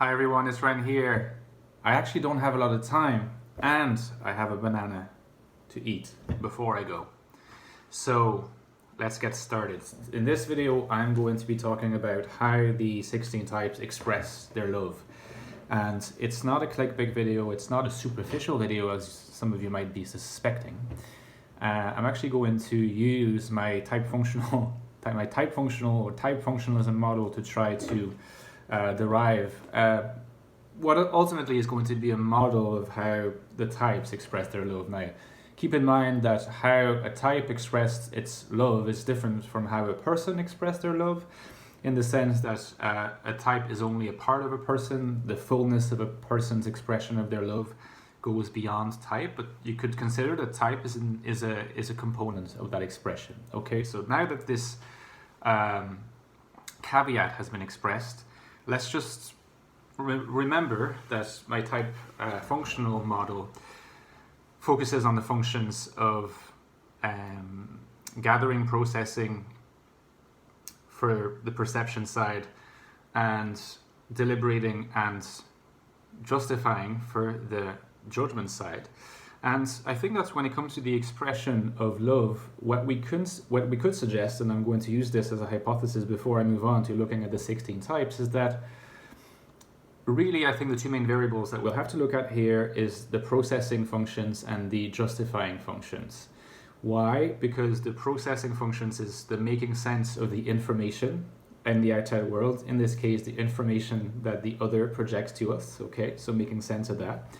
Hi everyone, it's Ren here. I actually don't have a lot of time and I have a banana to eat before I go. So let's get started. In this video, I'm going to be talking about how the 16 types express their love. And it's not a clickbait video, it's not a superficial video as some of you might be suspecting. I'm actually going to use my type functionalism model to try to derive what ultimately is going to be a model of how the types express their love. Now, keep in mind that how a type expressed its love is different from how a person expressed their love, in the sense that a type is only a part of a person. The fullness of a person's expression of their love goes beyond type, but you could consider that type is a component of that expression. Okay, so now that this caveat has been expressed, let's just remember that my type functional model focuses on the functions of gathering, processing for the perception side, and deliberating and justifying for the judgment side. And I think that when it comes to the expression of love, what we could suggest, and I'm going to use this as a hypothesis before I move on to looking at the 16 types, is that really I think the two main variables that we'll have to look at here is the processing functions and the justifying functions. Why? Because the processing functions is the making sense of the information in the outside world, in this case the information that the other projects to us, okay, so making sense of that.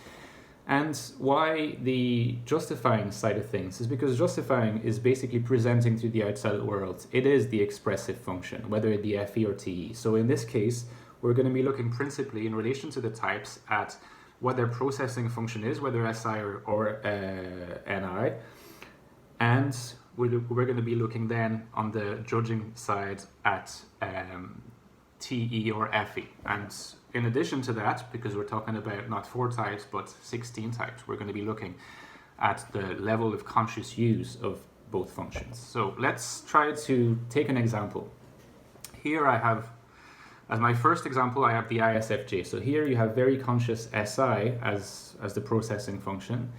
And why the justifying side of things is because justifying is basically presenting to the outside world. It is the expressive function, whether it be FE or TE. So in this case, we're going to be looking principally in relation to the types at what their processing function is, whether SI or NI. And we're going to be looking then on the judging side at TE or FE. And in addition to that, because we're talking about not 4 types but 16 types, we're going to be looking at the level of conscious use of both functions. So let's try to take an example. Here I have, as my first example, I have the ISFJ. So here you have very conscious SI as the processing function,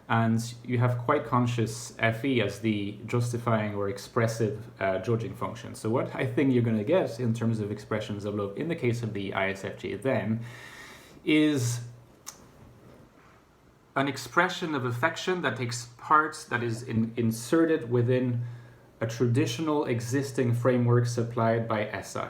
and you have quite conscious FE as the justifying or expressive judging function. So what I think you're going to get in terms of expressions of love in the case of the ISFJ then is an expression of affection that takes part, that is inserted within a traditional existing framework supplied by SI.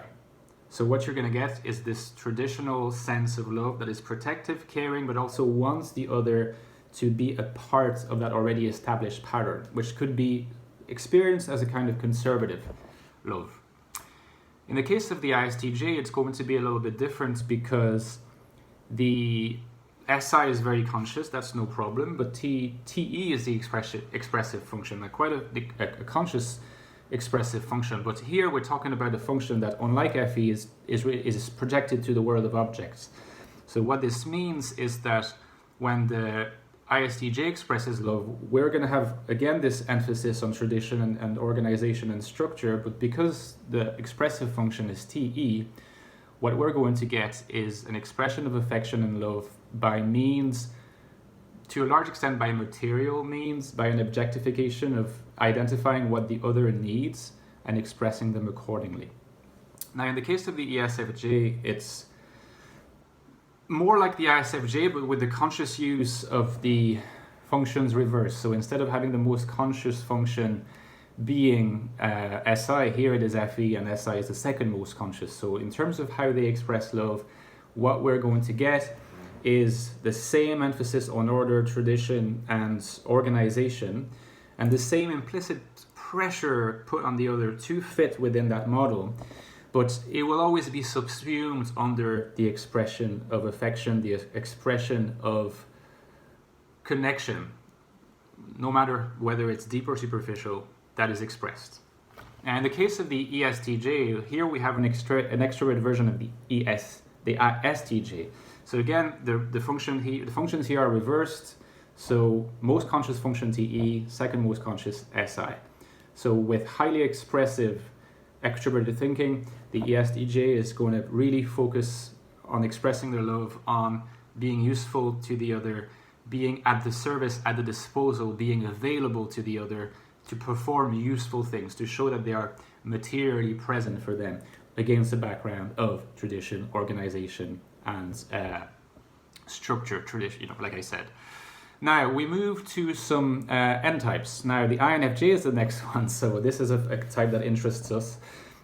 So what you're going to get is this traditional sense of love that is protective, caring, but also wants the other to be a part of that already established pattern, which could be experienced as a kind of conservative love. In the case of the ISTJ, it's going to be a little bit different because the SI is very conscious, that's no problem, but TE is the expressive function, like quite a conscious expressive function. But here we're talking about a function that, unlike FE, is projected to the world of objects. So what this means is that when the ISTJ expresses love, we're going to have, again, this emphasis on tradition and organization and structure, but because the expressive function is TE, what we're going to get is an expression of affection and love by means, to a large extent by material means, by an objectification of identifying what the other needs and expressing them accordingly. Now, in the case of the ESFJ, it's more like the ISFJ, but with the conscious use of the functions reversed. So instead of having the most conscious function being SI, here it is FE, and SI is the second most conscious. So in terms of how they express love, what we're going to get is the same emphasis on order, tradition, and organization, and the same implicit pressure put on the other to fit within that model. But it will always be subsumed under the expression of affection, the expression of connection, no matter whether it's deep or superficial, that is expressed. And in the case of the ESTJ, here we have an extrovert version of the ISTJ. So again, the functions here are reversed. So most conscious function TE, second most conscious SI. So with highly expressive extroverted thinking, the ESTJ is going to really focus on expressing their love, on being useful to the other, being at the service, at the disposal, being available to the other, to perform useful things, to show that they are materially present for them against the background of tradition, organization, and structure, tradition, you know, like I said. Now we move to some N types. Now the INFJ is the next one, so this is a type that interests us.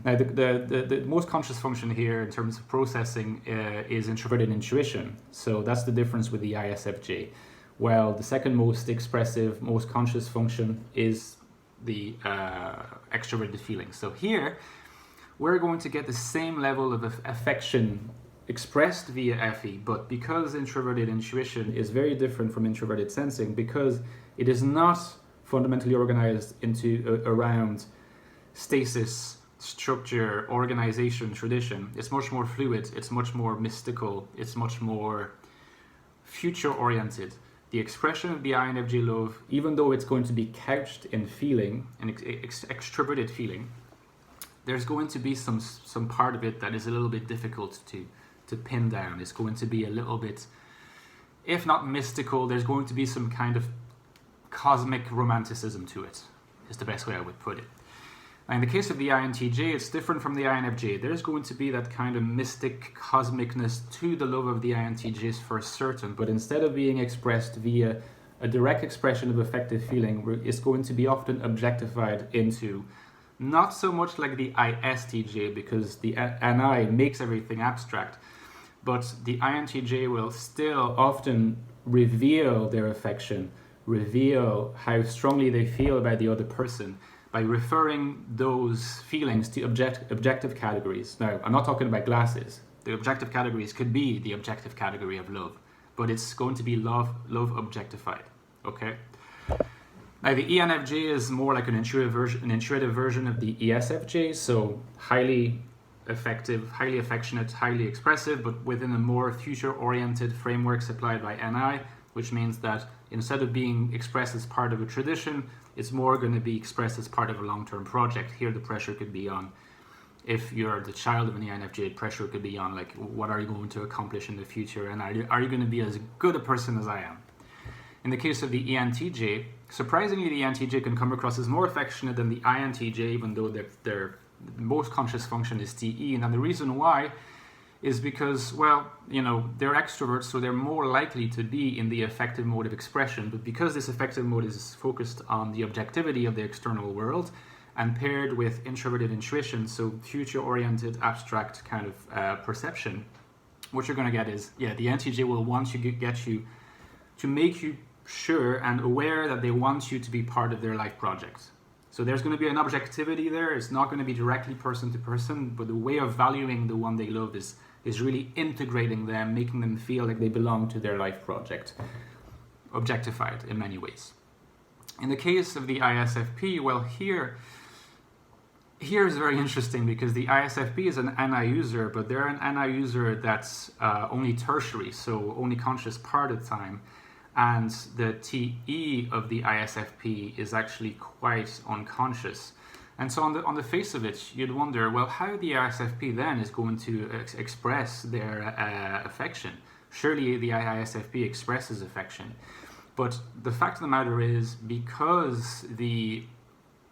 Now the most conscious function here in terms of processing is introverted intuition. So that's the difference with the ISFJ. Well, the second most expressive, most conscious function is the extroverted feeling. So here we're going to get the same level of affection expressed via FE, but because introverted intuition is very different from introverted sensing, because it is not fundamentally organized into around stasis, structure, organization, tradition. It's much more fluid, it's much more mystical, it's much more future oriented. The expression of the INFJ love, even though it's going to be couched in feeling, an extroverted feeling, there's going to be some part of it that is a little bit difficult to pin down. It's going to be a little bit, if not mystical, there's going to be some kind of cosmic romanticism to it, is the best way I would put it. Now, in the case of the INTJ, it's different from the INFJ. There's going to be that kind of mystic cosmicness to the love of the INTJs for certain, but instead of being expressed via a direct expression of affective feeling, it's going to be often objectified into not so much like the ISTJ, because the NI makes everything abstract, but the INTJ will still often reveal their affection, reveal how strongly they feel about the other person by referring those feelings to objective categories. Now, I'm not talking about glasses. The objective categories could be the objective category of love, but it's going to be love objectified, okay? Now, the ENFJ is more like an intuitive version of the ESFJ, so highly effective, highly affectionate, highly expressive, but within a more future-oriented framework supplied by NI, which means that instead of being expressed as part of a tradition, it's more going to be expressed as part of a long-term project. Here, the pressure could be on, if you're the child of an ENFJ, pressure could be on, like, what are you going to accomplish in the future, and are you going to be as good a person as I am? In the case of the ENTJ, surprisingly, the ENTJ can come across as more affectionate than the INTJ, even though their most conscious function is TE. And the reason why is because, well, you know, they're extroverts, so they're more likely to be in the affective mode of expression. But because this affective mode is focused on the objectivity of the external world and paired with introverted intuition, so future-oriented, abstract kind of perception, what you're going to get is, yeah, the ENTJ will want to get you to make you sure and aware that they want you to be part of their life project. So there's going to be an objectivity there. It's not going to be directly person to person, but the way of valuing the one they love is really integrating them, making them feel like they belong to their life project. Objectified in many ways. In the case of the ISFP, well, here is very interesting because the ISFP is an NI user, but they're an NI user that's only tertiary, so only conscious part of the time. And the TE of the ISFP is actually quite unconscious. And so on the face of it, you'd wonder, well, how the ISFP then is going to express their affection. Surely the ISFP expresses affection. But the fact of the matter is, because the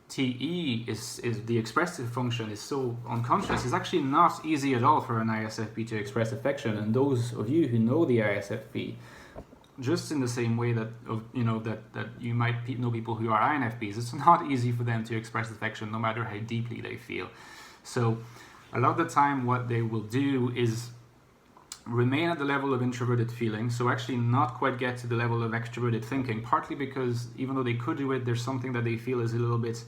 TE is the expressive function is so unconscious, it's actually not easy at all for an ISFP to express affection. And those of you who know the ISFP, just in the same way that that you might know people who are INFPs, it's not easy for them to express affection no matter how deeply they feel. So a lot of the time what they will do is remain at the level of introverted feeling, so actually not quite get to the level of extroverted thinking, partly because even though they could do it, there's something that they feel is a little bit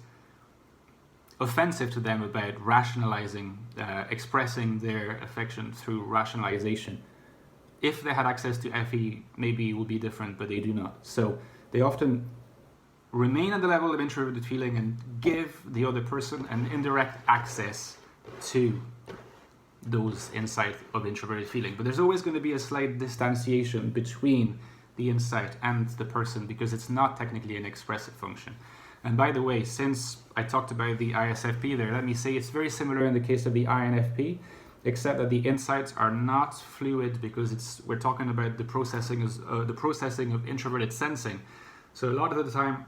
offensive to them about rationalizing, expressing their affection through rationalization. If they had access to FE, maybe it would be different, but they do not. So they often remain at the level of introverted feeling and give the other person an indirect access to those insight of introverted feeling. But there's always going to be a slight distanciation between the insight and the person because it's not technically an expressive function. And by the way, since I talked about the ISFP there, let me say it's very similar in the case of the INFP. except that the insights are not fluid because we're talking about the processing of introverted sensing. So a lot of the time,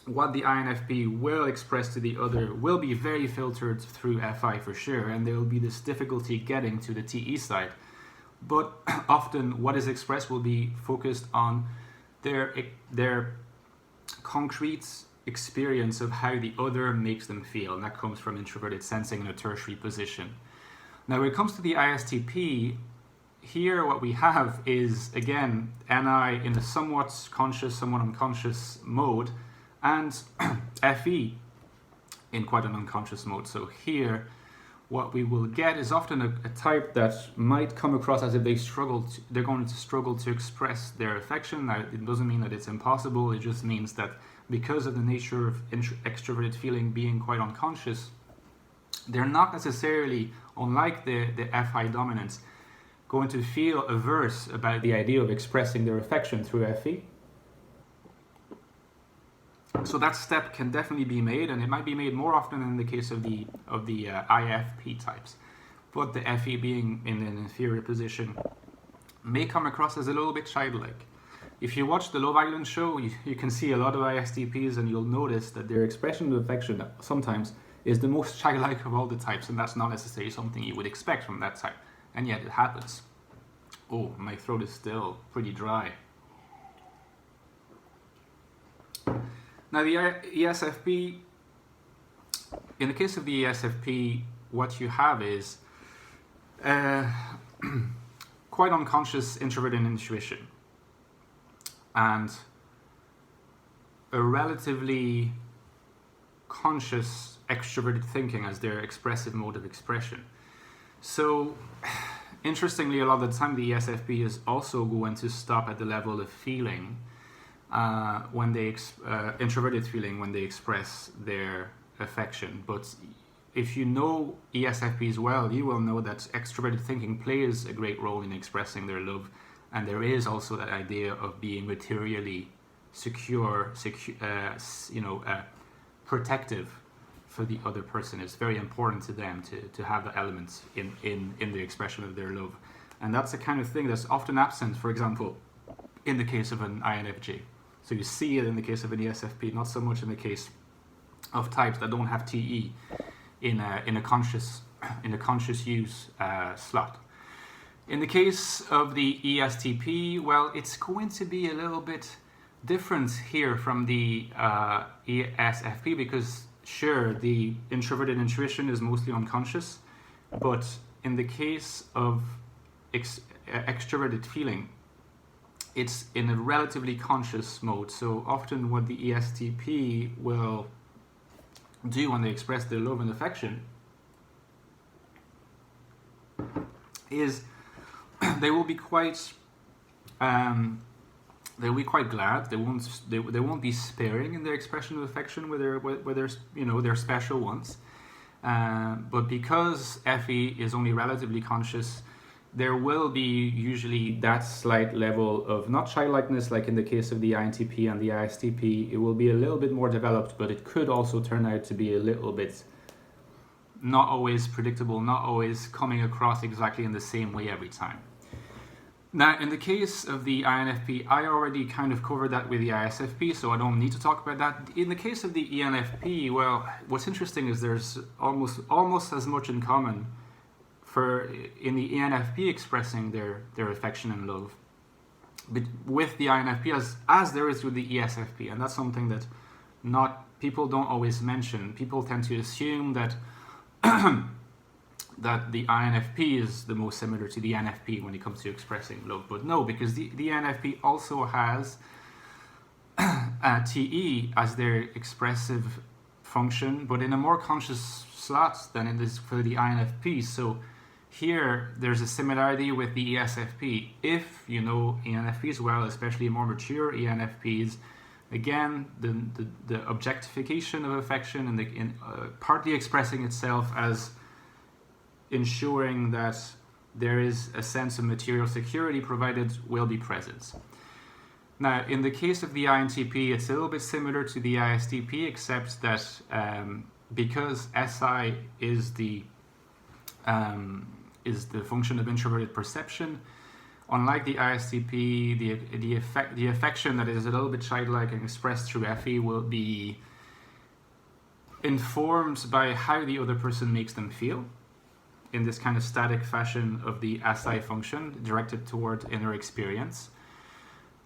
what the INFP will express to the other will be very filtered through FI for sure, and there will be this difficulty getting to the TE side. But often what is expressed will be focused on their concrete experience of how the other makes them feel, and that comes from introverted sensing in a tertiary position. Now when it comes to the ISTP, here what we have is, again, NI in a somewhat conscious, somewhat unconscious mode, and FE in quite an unconscious mode. So here what we will get is often a type that might come across as if they're going to struggle to express their affection. Now, it doesn't mean that it's impossible, it just means that because of the nature of extroverted feeling being quite unconscious, they're not necessarily, unlike the FI dominance, going to feel averse about the idea of expressing their affection through FE. So that step can definitely be made, and it might be made more often in the case of the IFP types. But the FE being in an inferior position may come across as a little bit childlike. If you watch the Love Island show, you can see a lot of ISTPs, and you'll notice that their expression of affection sometimes is the most childlike of all the types, and that's not necessarily something you would expect from that type, and yet it happens. Oh, my throat is still pretty dry. Now the ESFP, in the case of the ESFP, what you have is quite unconscious introverted intuition and a relatively conscious extroverted thinking as their expressive mode of expression. So interestingly, a lot of the time the ESFP is also going to stop at the level of feeling when they introverted feeling when they express their affection. But if you know ESFPs well, you will know that extroverted thinking plays a great role in expressing their love, and there is also that idea of being materially secure, protective for the other person. It's very important to them to have the elements in the expression of their love, and that's the kind of thing that's often absent, for example, in the case of an INFJ. So you see it in the case of an ESFP, not so much in the case of types that don't have TE in a conscious use slot. In the case of the ESTP, well, it's going to be a little bit different here from the ESFP, because sure, the introverted intuition is mostly unconscious, but in the case of extroverted feeling, it's in a relatively conscious mode. So often what the ESTP will do when they express their love and affection is they will be quite they'll be quite glad. They won't be sparing in their expression of affection with their special ones. But because FE is only relatively conscious, there will be usually that slight level of not childlikeness, like in the case of the INTP and the ISTP. It will be a little bit more developed, but it could also turn out to be a little bit not always predictable, not always coming across exactly in the same way every time. Now, in the case of the INFP, I already kind of covered that with the ISFP, so I don't need to talk about that. In the case of the ENFP, well, what's interesting is there's almost as much in common in the ENFP expressing their affection and love with the INFP as there is with the ESFP, and that's something that people don't always mention. People tend to assume that that the INFP is the most similar to the NFP when it comes to expressing love, but no, because the NFP also has TE as their expressive function, but in a more conscious slot than it is for the INFP. So here there's a similarity with the ESFP. If you know ENFPs well, especially more mature ENFPs, again, the objectification of affection and partly expressing itself as ensuring that there is a sense of material security provided will be present. Now, in the case of the INTP, it's a little bit similar to the ISTP, except that because SI is the is the function of introverted perception. Unlike the ISTP, the affection that is a little bit childlike and expressed through FE will be informed by how the other person makes them feel, in this kind of static fashion of the SI function directed toward inner experience.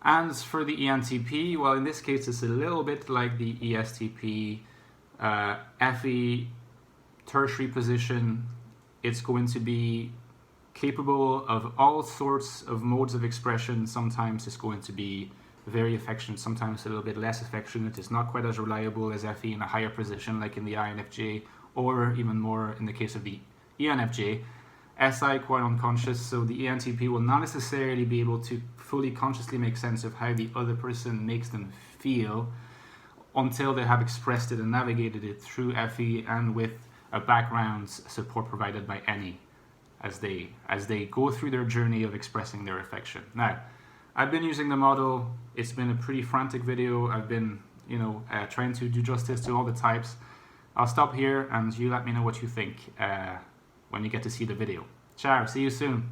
And for the ENTP, well, in this case, it's a little bit like the ESTP, FE tertiary position. It's going to be capable of all sorts of modes of expression. Sometimes it's going to be very affectionate, sometimes a little bit less affectionate. It's not quite as reliable as FE in a higher position, like in the INFJ, or even more in the case of the ENFJ. SI quite unconscious, so the ENTP will not necessarily be able to fully consciously make sense of how the other person makes them feel until they have expressed it and navigated it through FE and with a background support provided by any as they go through their journey of expressing their affection. Now, I've been using the model. It's been a pretty frantic video. I've been, trying to do justice to all the types. I'll stop here and you let me know what you think when you get to see the video. Ciao, see you soon.